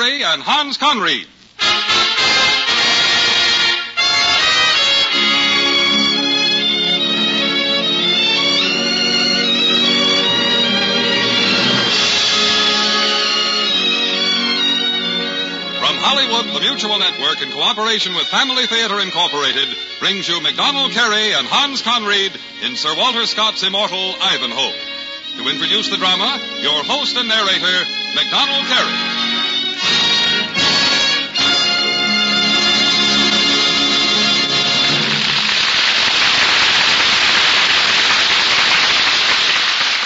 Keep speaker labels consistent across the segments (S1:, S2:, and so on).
S1: Carey and Hans Conried. From Hollywood, the Mutual Network, in cooperation with Family Theater Incorporated, brings you MacDonald Carey and Hans Conried in Sir Walter Scott's immortal Ivanhoe. To introduce the drama, your host and narrator, MacDonald Carey.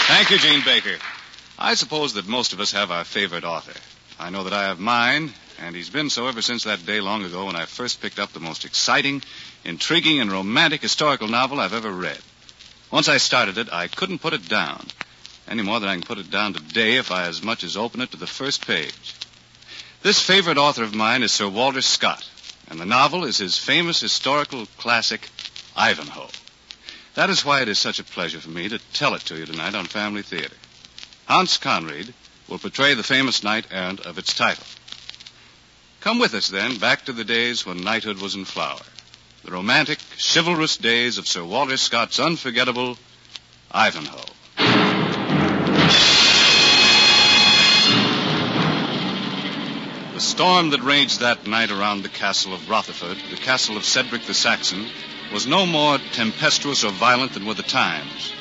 S2: Thank you, Gene Baker. I suppose that most of us have our favorite author. I know that I have mine, and he's been so ever since that day long ago when I first picked up the most exciting, intriguing, and romantic historical novel I've ever read. Once I started it, I couldn't put it down, any more than I can put it down today if I as much as open it to the first page. This favorite author of mine is Sir Walter Scott, and the novel is his famous historical classic, Ivanhoe. That is why it is such a pleasure for me to tell it to you tonight on Family Theater. Hans Conried will portray the famous knight-errant of its title. Come with us, then, back to the days when knighthood was in flower. The romantic, chivalrous days of Sir Walter Scott's unforgettable Ivanhoe. The storm that raged that night around the castle of Rotherford, the castle of Cedric the Saxon, was no more tempestuous or violent than were the times.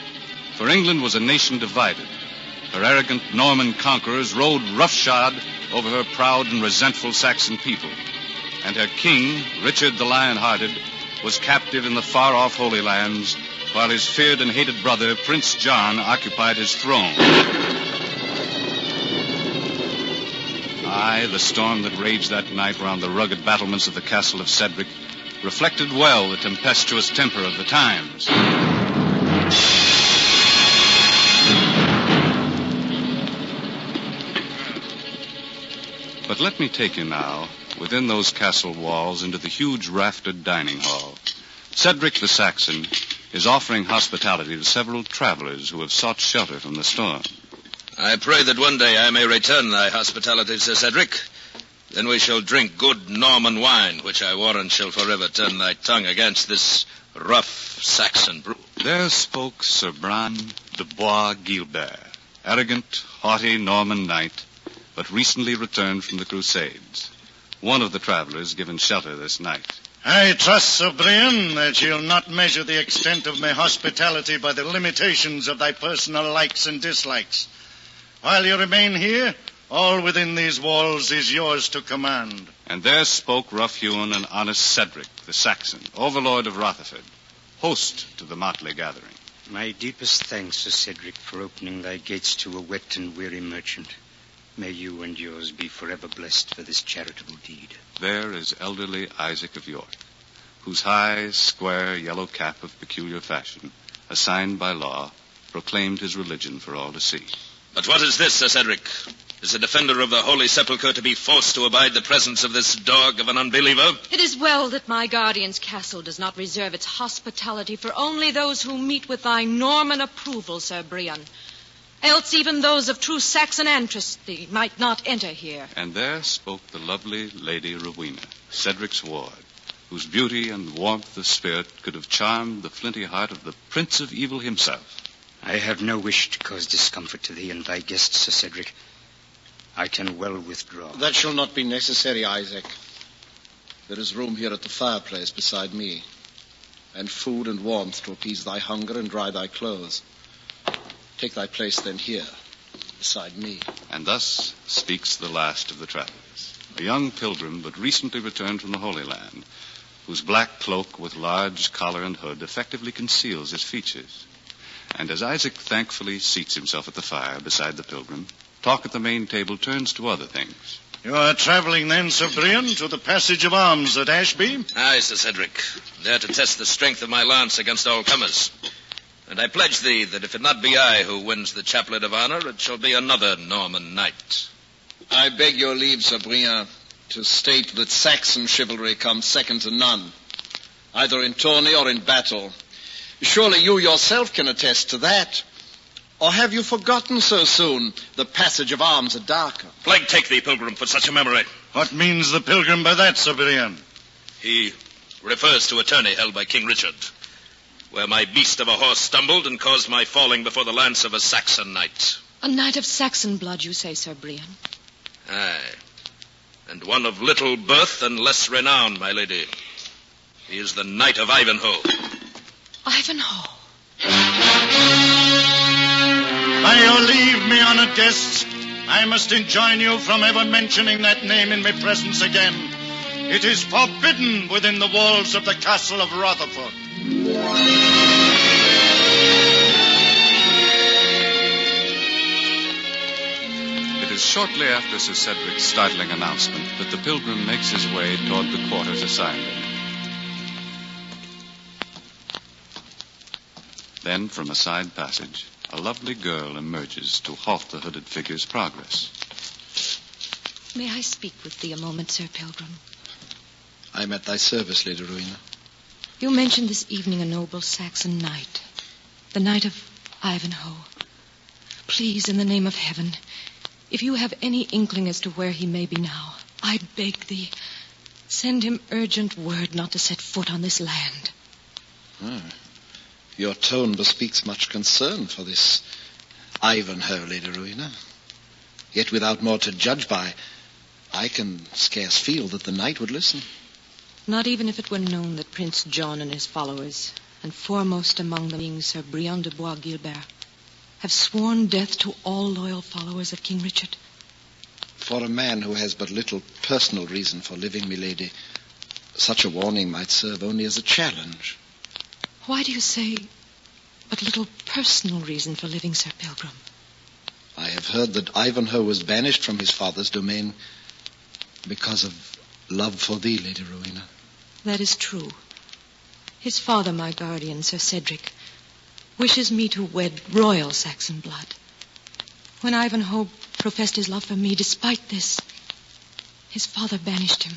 S2: For England was a nation divided. Her arrogant Norman conquerors rode roughshod over her proud and resentful Saxon people. And her king, Richard the Lion-Hearted, was captive in the far-off Holy Lands, while his feared and hated brother, Prince John, occupied his throne. Aye, the storm that raged that night round the rugged battlements of the castle of Cedric reflected well the tempestuous temper of the times. But let me take you now, within those castle walls, into the huge raftered dining hall. Cedric the Saxon is offering hospitality to several travelers who have sought shelter from the storm.
S3: I pray that one day I may return thy hospitality, Sir Cedric. Then we shall drink good Norman wine, which I warrant shall forever turn thy tongue against this rough Saxon brew.
S2: There spoke Sir Bran de Bois Guilbert, arrogant, haughty Norman knight, but recently returned from the Crusades, one of the travelers given shelter this night.
S4: I trust, Sir Brian, that you'll not measure the extent of my hospitality by the limitations of thy personal likes and dislikes. While you remain here, all within these walls is yours to command.
S2: And there spoke rough-hewn and honest Cedric the Saxon, overlord of Rotherford, host to the motley gathering.
S5: My deepest thanks, Sir Cedric, for opening thy gates to a wet and weary merchant. May you and yours be forever blessed for this charitable deed.
S2: There is elderly Isaac of York, whose high, square, yellow cap of peculiar fashion, assigned by law, proclaimed his religion for all to see.
S3: But what is this, Sir Cedric? Is the defender of the Holy Sepulchre to be forced to abide the presence of this dog of an unbeliever?
S6: It is well that my guardian's castle does not reserve its hospitality for only those who meet with thy Norman approval, Sir Brian. Else even those of true Saxon ancestry might not enter here.
S2: And there spoke the lovely Lady Rowena, Cedric's ward, whose beauty and warmth of spirit could have charmed the flinty heart of the Prince of Evil himself.
S5: I have no wish to cause discomfort to thee and thy guests, Sir Cedric. I can well withdraw.
S7: That shall not be necessary, Isaac. There is room here at the fireplace beside me, and food and warmth to appease thy hunger and dry thy clothes. Take thy place then here, beside me.
S2: And thus speaks the last of the travelers, a young pilgrim but recently returned from the Holy Land, whose black cloak with large collar and hood effectively conceals his features. And as Isaac thankfully seats himself at the fire beside the pilgrim, talk at the main table turns to other things.
S4: You are traveling then, Sir Brian, to the Passage of Arms at Ashby?
S3: Aye, Sir Cedric, there to test the strength of my lance against all comers. And I pledge thee that if it not be I who wins the chaplet of honor, it shall be another Norman knight.
S7: I beg your leave, Sir Brian, to state that Saxon chivalry comes second to none, either in tourney or in battle. Surely you yourself can attest to that. Or have you forgotten so soon the passage of arms at Darker?
S3: Plague take thee, pilgrim, for such a memory.
S4: What means the pilgrim by that, Sir Brian?
S3: He refers to a tourney held by King Richard, where my beast of a horse stumbled and caused my falling before the lance of a Saxon knight.
S6: A knight of Saxon blood, you say, Sir Brian?
S3: Aye, and one of little birth and less renown, my lady. He is the Knight of Ivanhoe.
S6: Ivanhoe?
S4: By your leave, me honoured guests, I must enjoin you from ever mentioning that name in my presence again. It is forbidden within the walls of the castle of Rutherford.
S2: It is shortly after Sir Cedric's startling announcement that the pilgrim makes his way toward the quarters assigned him. Then, from a side passage, a lovely girl emerges to halt the hooded figure's progress.
S6: May I speak with thee a moment, Sir Pilgrim?
S7: I am at thy service, Lady Rowena.
S6: You mentioned this evening a noble Saxon knight, the Knight of Ivanhoe. Please, in the name of heaven, if you have any inkling as to where he may be now, I beg thee, send him urgent word not to set foot on this land.
S7: Your tone bespeaks much concern for this Ivanhoe, Lady Rowena. Yet without more to judge by, I can scarce feel that the knight would listen.
S6: Not even if it were known that Prince John and his followers, and foremost among them being Sir Brian de Bois-Guilbert, have sworn death to all loyal followers of King Richard.
S7: For a man who has but little personal reason for living, milady, such a warning might serve only as a challenge.
S6: Why do you say but little personal reason for living, Sir Pilgrim?
S7: I have heard that Ivanhoe was banished from his father's domain because of love for thee, Lady Rowena.
S6: That is true. His father, my guardian, Sir Cedric, wishes me to wed royal Saxon blood. When Ivanhoe professed his love for me, despite this, his father banished him.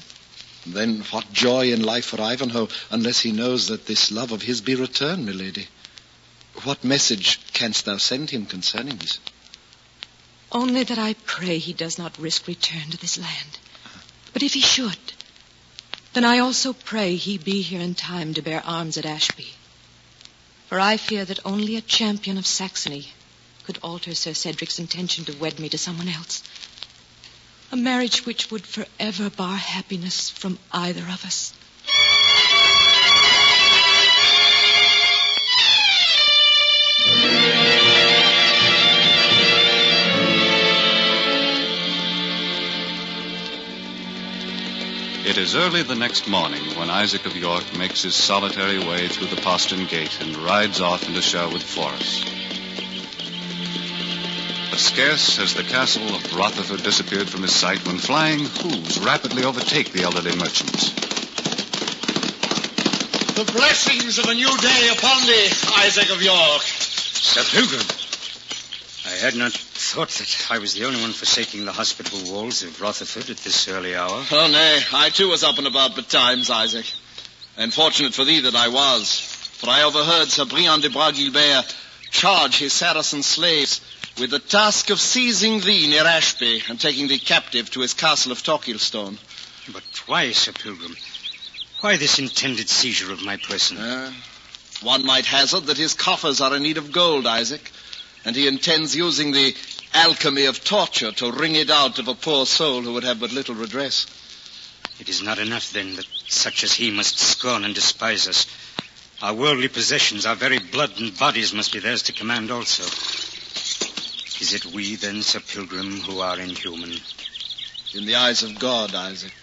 S7: Then what joy in life for Ivanhoe, unless he knows that this love of his be returned, milady? What message canst thou send him concerning this?
S6: Only that I pray he does not risk return to this land. But if he should, then I also pray he be here in time to bear arms at Ashby. For I fear that only a champion of Saxony could alter Sir Cedric's intention to wed me to someone else. A marriage which would forever bar happiness from either of us.
S2: It is early the next morning when Isaac of York makes his solitary way through the postern gate and rides off into Sherwood Forest. But scarce has the castle of Rotherford disappeared from his sight when flying hooves rapidly overtake the elderly merchants.
S4: The blessings of a new day upon thee, Isaac of York.
S5: Sir Pilgrim, I had not thought that I was the only one forsaking the hospitable walls of Rotherford at this early hour.
S7: Oh, nay, I too was up and about betimes, Isaac. And fortunate for thee that I was, for I overheard Sir Brian de Bois-Guilbert charge his Saracen slaves with the task of seizing thee near Ashby and taking thee captive to his castle of Torquilstone.
S5: But why, Sir Pilgrim? Why this intended seizure of my person?
S7: One might hazard that his coffers are in need of gold, Isaac, and he intends using the alchemy of torture to wring it out of a poor soul who would have but little redress.
S5: It is not enough, then, that such as he must scorn and despise us. Our worldly possessions, our very blood and bodies must be theirs to command also. Is it we, then, Sir Pilgrim, who are inhuman?
S7: In the eyes of God, Isaac,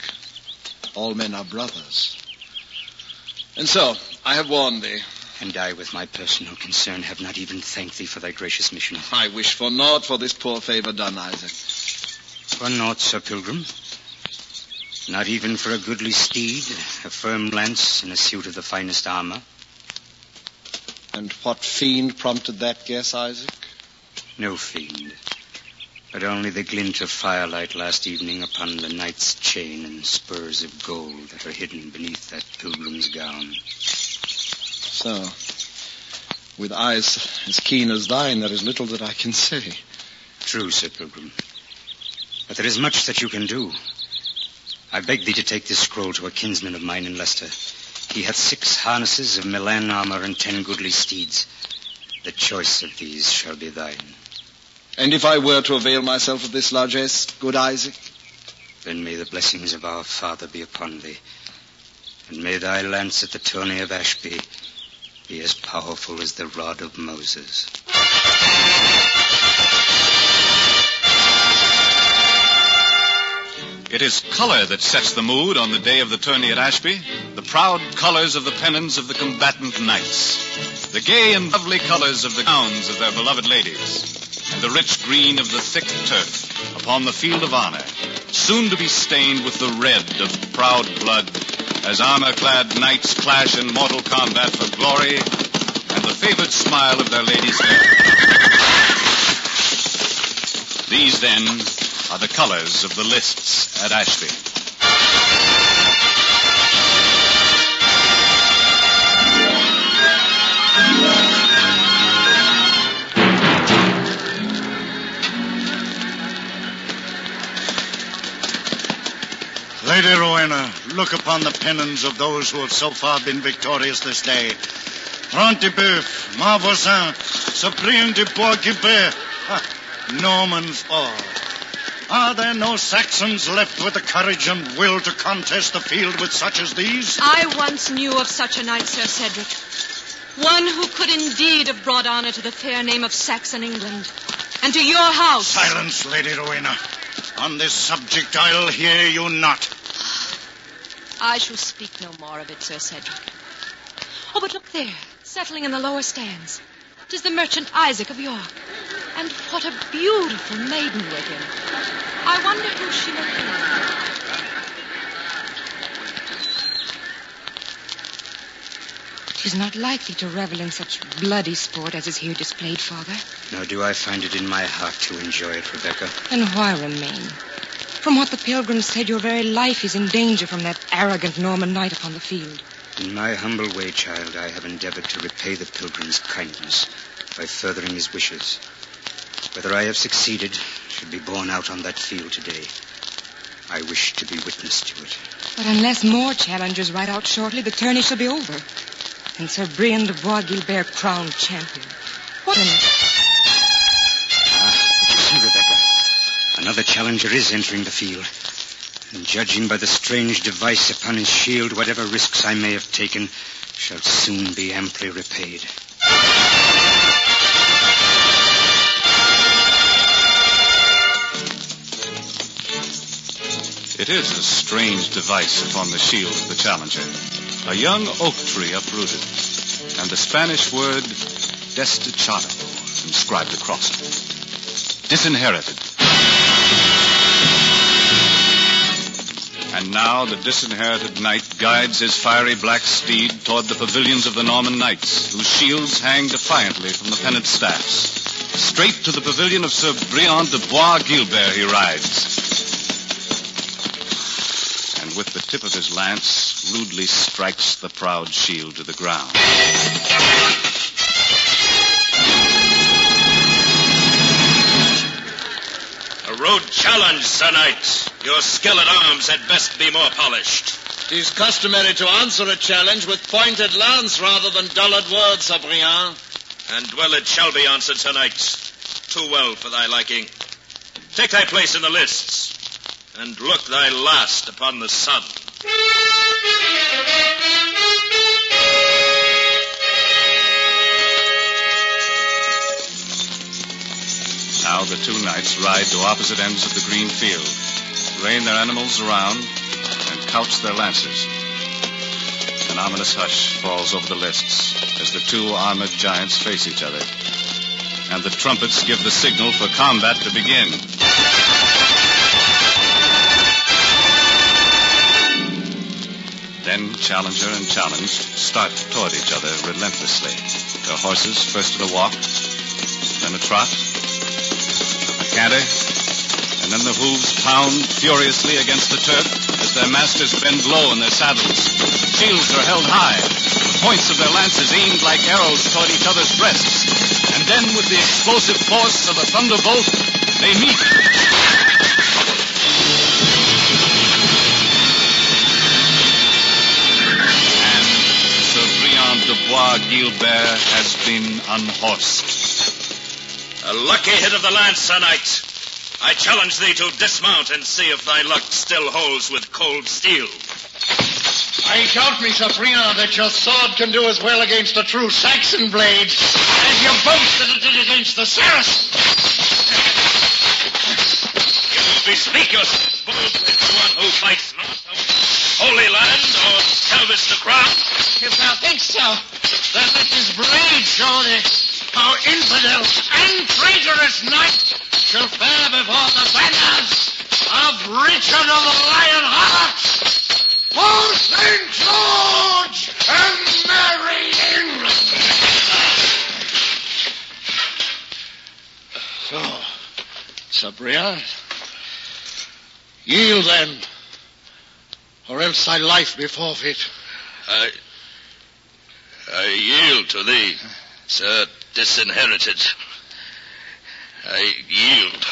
S7: all men are brothers. And so, I have warned thee.
S5: And I, with my personal concern, have not even thanked thee for thy gracious mission.
S7: I wish for naught for this poor favor done, Isaac.
S5: For naught, Sir Pilgrim? Not even for a goodly steed, a firm lance, and a suit of the finest armor?
S7: And what fiend prompted that guess, Isaac?
S5: No fiend, but only the glint of firelight last evening upon the knight's chain and spurs of gold that are hidden beneath that pilgrim's gown.
S7: So, With eyes as keen as thine, there is little that I can say.
S5: True, Sir Pilgrim. But there is much that you can do. I beg thee to take this scroll to a kinsman of mine in Leicester. He hath 6 harnesses of Milan armor and 10 goodly steeds. The choice of these shall be thine.
S7: And if I were to avail myself of this largesse, good Isaac?
S5: Then may the blessings of our Father be upon thee, and may thy lance at the tourney of Ashby be as powerful as the rod of Moses.
S2: It is color that sets the mood on the day of the tourney at Ashby. The proud colors of the pennons of the combatant knights. The gay and lovely colors of the gowns of their beloved ladies. And the rich green of the thick turf upon the field of honor, soon to be stained with the red of proud blood, as armor-clad knights clash in mortal combat for glory and the favored smile of their ladies' fair. These, then, are the colors of the lists at Ashby.
S4: Lady Rowena, look upon the pennons of those who have so far been victorious this day. Front-de-Boeuf, Marvoisin, Cyprien de Bois-Guilbert, Normans all. Are there no Saxons left with the courage and will to contest the field with such as these?
S6: I once knew of such a knight, Sir Cedric. One who could indeed have brought honor to the fair name of Saxon England, and to your house.
S4: Silence, Lady Rowena. On this subject, I'll hear you not.
S6: I shall speak no more of it, Sir Cedric. Oh, but look there, settling in the lower stands. 'Tis the merchant Isaac of York. And what a beautiful maiden with him. I wonder who she may be.
S8: She's not likely to revel in such bloody sport as is here displayed, Father.
S5: Nor do I find it in my heart to enjoy it, Rebecca.
S8: Then why remain? From what the pilgrims said, your very life is in danger from that arrogant Norman knight upon the field.
S5: In my humble way, child, I have endeavored to repay the pilgrim's kindness by furthering his wishes. Whether I have succeeded should be borne out on that field today. I wish to be witness to it.
S8: But unless more challengers ride out shortly, the tourney shall be over. And Sir Brian de Bois-Guilbert crowned champion. What an...
S5: But you see, Rebecca, another challenger is entering the field. And judging by the strange device upon his shield, whatever risks I may have taken shall soon be amply repaid.
S2: It is a strange device upon the shield of the challenger. A young oak tree uprooted, and the Spanish word desdichado inscribed across it. Disinherited. And now the disinherited knight guides his fiery black steed toward the pavilions of the Norman knights, whose shields hang defiantly from the pennant staffs. Straight to the pavilion of Sir Brian de Bois-Guilbert he rides. And with the tip of his lance, rudely strikes the proud shield to the ground.
S3: A rude challenge, Sir Knight. Your skill at arms had best be more polished.
S7: It is customary to answer a challenge with pointed lance rather than dullard words, Sir Brian.
S3: And well it shall be answered, Sir Knight. Too well for thy liking. Take thy place in the lists, and look thy last upon the sun.
S2: Now the two knights ride to opposite ends of the green field, rein their animals around, and couch their lances. An ominous hush falls over the lists as the two armored giants face each other, and the trumpets give the signal for combat to begin. Then challenger and challenged start toward each other relentlessly, their horses first at a walk, then a trot, a canter, and then the hooves pound furiously against the turf as their masters bend low in their saddles. Shields are held high, the points of their lances aimed like arrows toward each other's breasts. And then, with the explosive force of a thunderbolt, they meet. And Sir Briand de Bois Guilbert has been unhorsed.
S3: A lucky hit of the lance, Sir Knight. I challenge thee to dismount and see if thy luck still holds with cold steel.
S4: I doubt me, Sir Briand, that your sword can do as well against a true Saxon blade as you boast that it did against the Saracen.
S3: You bespeak yourself boldly to one who fights not of Holy Land or salvage the crown.
S4: If thou thinkst so, then let this blade show thee how infidel and traitorous knight shall fare before the banners of Richard of the Lion Heart. For St. George and Merry England! So, Sir Briand, yield then, or else thy life be forfeit.
S3: I yield to thee, Sir Disinherited. I yield.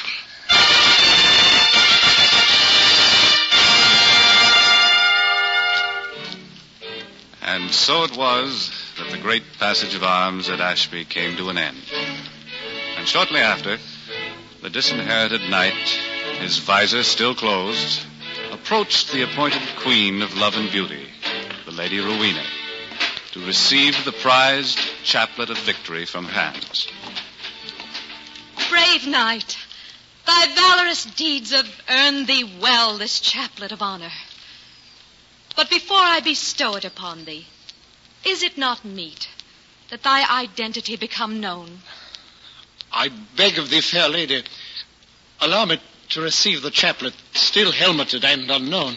S2: And so it was that the great passage of arms at Ashby came to an end. And shortly after, the disinherited knight, his visor still closed, approached the appointed queen of love and beauty, the Lady Rowena, to receive the prized chaplet of victory from her hands.
S6: Brave knight, thy valorous deeds have earned thee well this chaplet of honor. But before I bestow it upon thee, is it not meet that thy identity become known?
S4: I beg of thee, fair lady, allow me to receive the chaplet, still helmeted and unknown.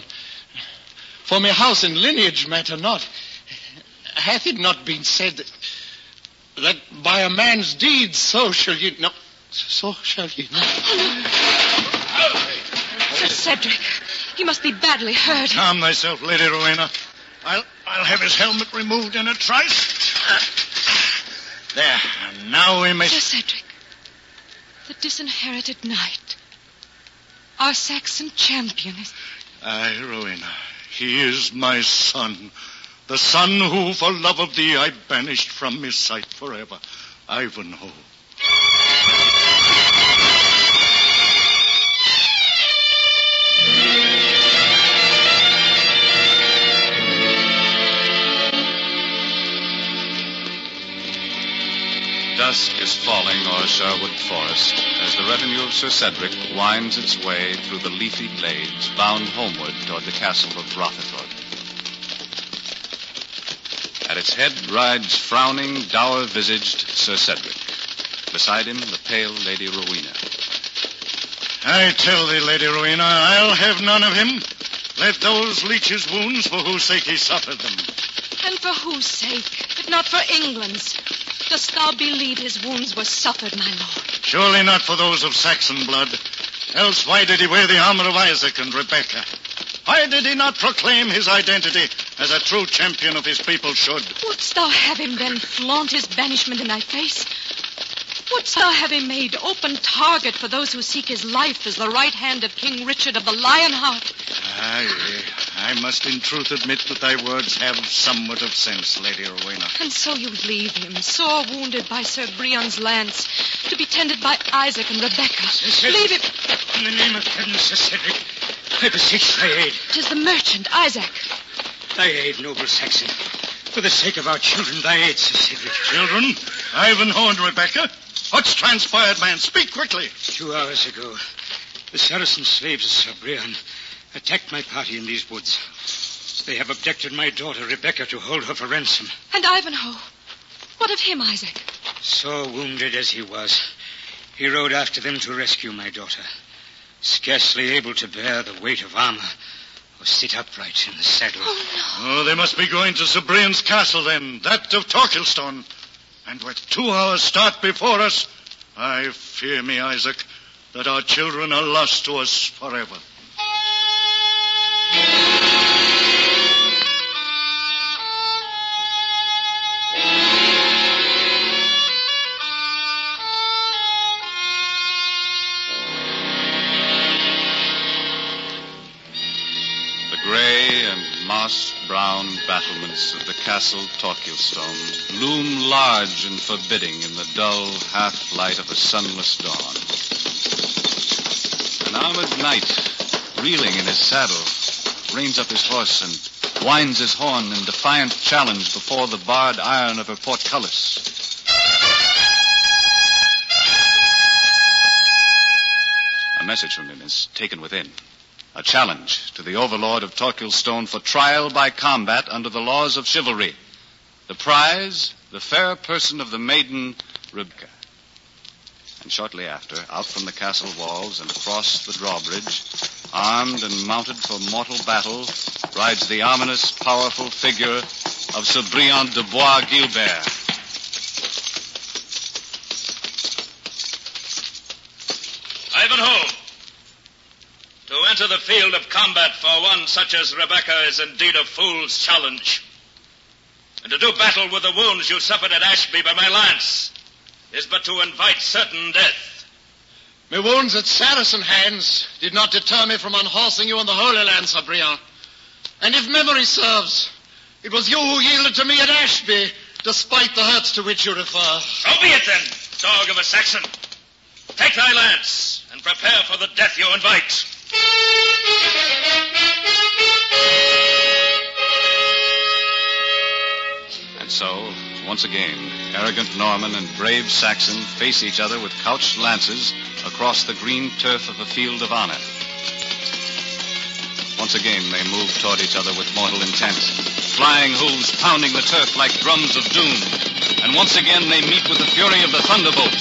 S4: For my house and lineage matter not. Hath it not been said that by a man's deeds so shall ye know? So shall ye know.
S6: Sir Cedric, he must be badly hurt.
S4: Calm thyself, Lady Rowena. I'll have his helmet removed in a trice. There, and now we may...
S6: Sir Cedric, the disinherited knight, our Saxon champion is...
S4: Aye, Rowena, he is my son. The son who, for love of thee, I banished from his sight forever. Ivanhoe.
S2: Dusk is falling o'er Sherwood Forest as the retinue of Sir Cedric winds its way through the leafy glades, bound homeward toward the castle of Rotherford. At its head rides frowning, dour-visaged Sir Cedric. Beside him, the pale Lady Rowena.
S4: I tell thee, Lady Rowena, I'll have none of him. Let those leech his wounds for whose sake he suffered them.
S6: And for whose sake, if not for England's, dost thou believe his wounds were suffered, my lord?
S4: Surely not for those of Saxon blood. Else why did he wear the armor of Isaac and Rebecca? Why did he not proclaim his identity as a true champion of his people should?
S6: Wouldst thou have him then flaunt his banishment in thy face? Wouldst thou have him made open target for those who seek his life as the right hand of King Richard of the Lion Heart?
S4: Aye, I must in truth admit that thy words have somewhat of sense, Lady Rowena.
S6: And so you leave him, sore wounded by Sir Briand's lance, to be tended by Isaac and Rebecca. Leave him.
S5: In the name of heaven, Sir Cedric, I beseech thy aid.
S6: 'Tis the merchant, Isaac.
S5: Thy aid, noble Saxon. For the sake of our children, thy aid, Sir Cedric.
S4: Children? Ivanhoe and Rebecca? What's transpired, man? Speak quickly.
S5: 2 hours ago, the Saracen slaves of Sir Briand attacked my party in these woods. They have abducted my daughter, Rebecca, to hold her for ransom.
S6: And Ivanhoe? What of him, Isaac?
S5: So wounded as he was, he rode after them to rescue my daughter. Scarcely able to bear the weight of armor or sit upright in the saddle.
S6: Oh, no.
S4: Oh, they must be going to Sir Briand's castle, then, that of Torquilstone. And with 2 hours' start before us, I fear me, Isaac, that our children are lost to us forever.
S2: Grey and moss-brown battlements of the castle Torquilstone loom large and forbidding in the dull half-light of a sunless dawn. An armored knight, reeling in his saddle, reins up his horse and winds his horn in defiant challenge before the barred iron of her portcullis. A message from him is taken within. A challenge to the overlord of Torquilstone for trial by combat under the laws of chivalry. The prize, the fair person of the maiden Rebecca. And shortly after, out from the castle walls and across the drawbridge, armed and mounted for mortal battle, rides the ominous, powerful figure of Sir Briand de Bois Guilbert.
S3: Ivanhoe! To enter the field of combat for one such as Rebecca is indeed a fool's challenge. And to do battle with the wounds you suffered at Ashby by my lance is but to invite certain death.
S7: My wounds at Saracen hands did not deter me from unhorsing you in the Holy Land, Sir Briand. And if memory serves, it was you who yielded to me at Ashby, despite the hurts to which you refer.
S3: So be it then, dog of a Saxon. Take thy lance and prepare for the death you invite.
S2: And so, once again, arrogant Norman and brave Saxon face each other with couched lances across the green turf of a field of honor. Once again, they move toward each other with mortal intent, flying hooves pounding the turf like drums of doom. And once again, they meet with the fury of the thunderbolt.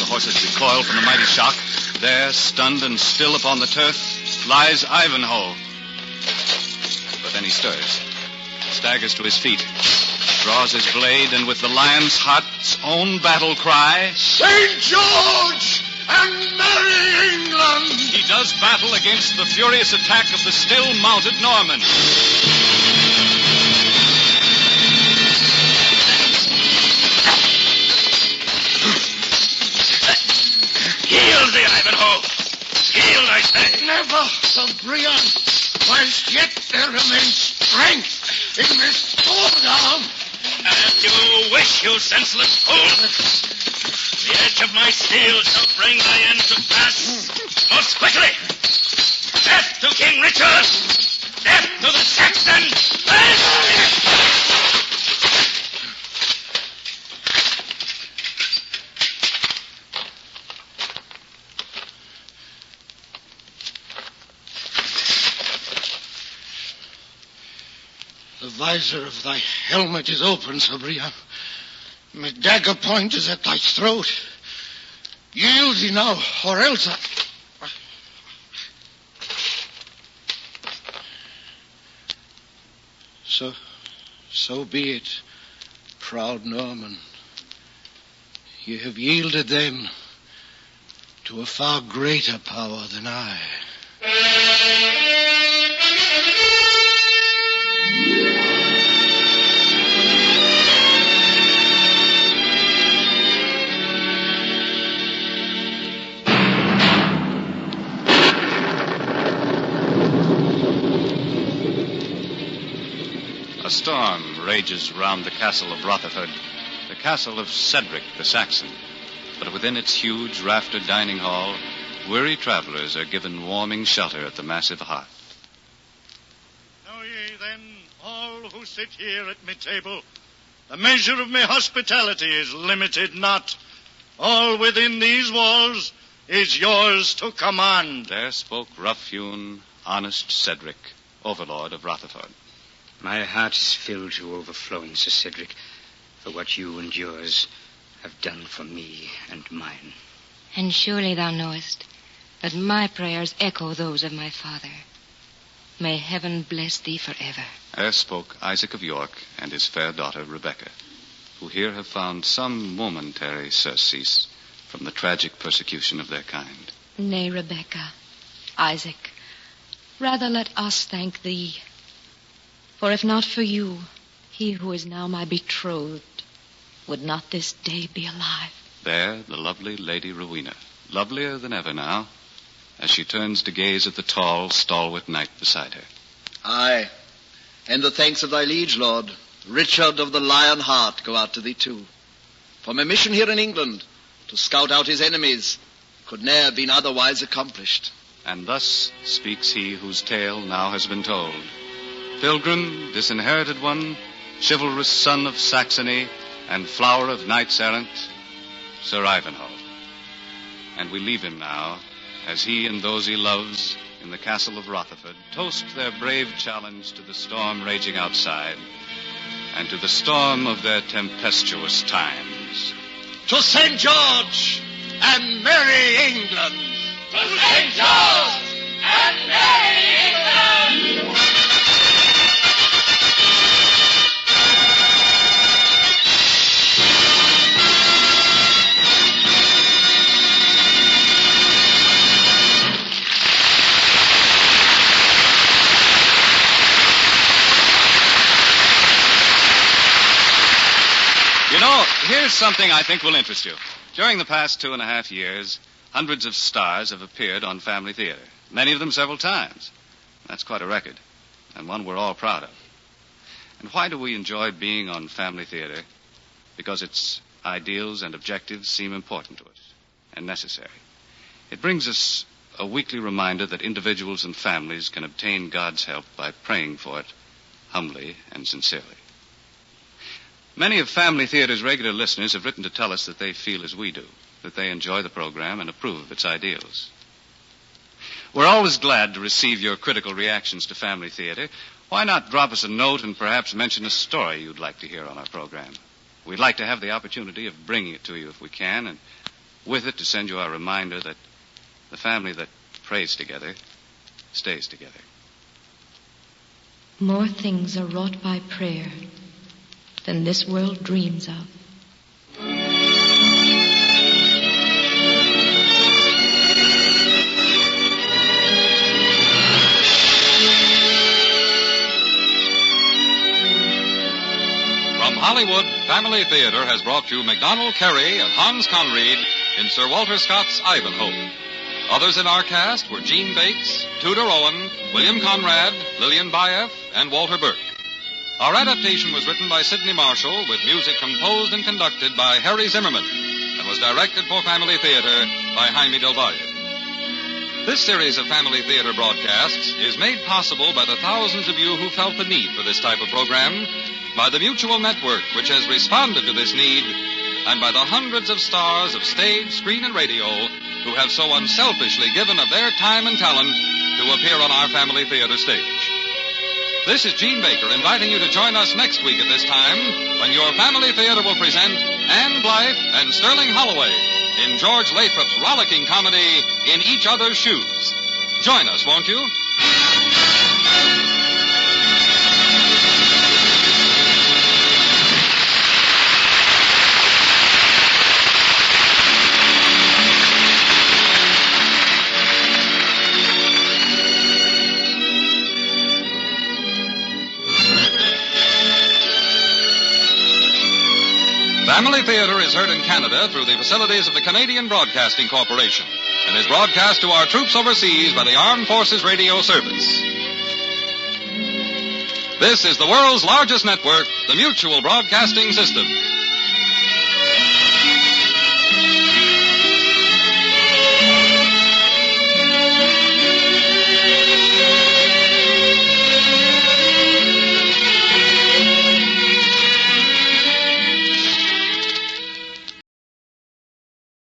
S2: Horses recoil from the mighty shock. There, stunned and still upon the turf, lies Ivanhoe. But then he stirs, staggers to his feet, draws his blade, and with the lion's heart's own battle cry,
S7: St. George and merry England!
S2: He does battle against the furious attack of the still mounted Norman.
S3: Yield thee, Ivanhoe! Yield, I say!
S7: Never, Sir Briand, whilst yet there remains strength in this forearm.
S3: And you wish, you senseless fool! The edge of my steel shall bring thy end to pass most quickly. Death to King Richard! Death to the Saxon!
S7: The visor of thy helmet is open, Sir Briand. My dagger point is at thy throat. Yield thee now, or else So be it, proud Norman. You have yielded then to a far greater power than I.
S2: A storm rages round the castle of Rotherford, the castle of Cedric the Saxon. But within its huge raftered dining hall, weary travelers are given warming shelter at the massive hearth.
S4: Know ye then, all who sit here at me table, the measure of me hospitality is limited not. All within these walls is yours to command.
S2: There spoke rough-hewn, honest Cedric, overlord of Rotherford.
S5: My heart is filled to overflowing, Sir Cedric, for what you and yours have done for me and mine.
S8: And surely thou knowest that my prayers echo those of my father. May heaven bless thee forever.
S2: There spoke Isaac of York and his fair daughter Rebecca. who here have found some momentary surcease from the tragic persecution of their kind.
S6: Nay, Rebecca, Isaac, rather let us thank thee. For if not for you, he who is now my betrothed would not this day be alive.
S2: There, the lovely Lady Rowena, lovelier than ever now, as she turns to gaze at the tall, stalwart knight beside her.
S7: Aye, and the thanks of thy liege lord, Richard of the Lion Heart, go out to thee too. For my mission here in England, to scout out his enemies, could ne'er have been otherwise accomplished.
S2: And thus speaks he whose tale now has been told. Pilgrim, disinherited one, chivalrous son of Saxony, and flower of knights errant, Sir Ivanhoe. And we leave him now, as he and those he loves in the castle of Rotherford toast their brave challenge to the storm raging outside, and to the storm of their tempestuous times.
S4: To St. George and merry England!
S9: To St. George and merry England!
S2: You know, here's something I think will interest you. During the past 2.5 years, hundreds of stars have appeared on Family Theater, many of them several times. That's quite a record, and one we're all proud of. And why do we enjoy being on Family Theater? Because its ideals and objectives seem important to us and necessary. It brings us a weekly reminder that individuals and families can obtain God's help by praying for it humbly and sincerely. Many of Family Theater's regular listeners have written to tell us that they feel as we do, that they enjoy the program and approve of its ideals. We're always glad to receive your critical reactions to Family Theater. Why not drop us a note and perhaps mention a story you'd like to hear on our program? We'd like to have the opportunity of bringing it to you if we can, and with it to send you our reminder that the family that prays together stays together.
S6: More things are wrought by prayer than this world dreams of.
S1: From Hollywood, Family Theater has brought you MacDonald Carey and Hans Conried in Sir Walter Scott's Ivanhoe. Others in our cast were Gene Bates, Tudor Owen, William Conrad, Lillian Baeff, and Walter Burke. Our adaptation was written by Sidney Marshall with music composed and conducted by Harry Zimmerman and was directed for Family Theater by Jaime Del Valle. This series of Family Theater broadcasts is made possible by the thousands of you who felt the need for this type of program, by the Mutual Network, which has responded to this need, and by the hundreds of stars of stage, screen, and radio who have so unselfishly given of their time and talent to appear on our Family Theater stage. This is Gene Baker inviting you to join us next week at this time when your Family Theater will present Anne Blythe and Sterling Holloway in George Lathrop's rollicking comedy In Each Other's Shoes. Join us, won't you? Family Theater is heard in Canada through the facilities of the Canadian Broadcasting Corporation and is broadcast to our troops overseas by the Armed Forces Radio Service. This is the world's largest network, the Mutual Broadcasting System.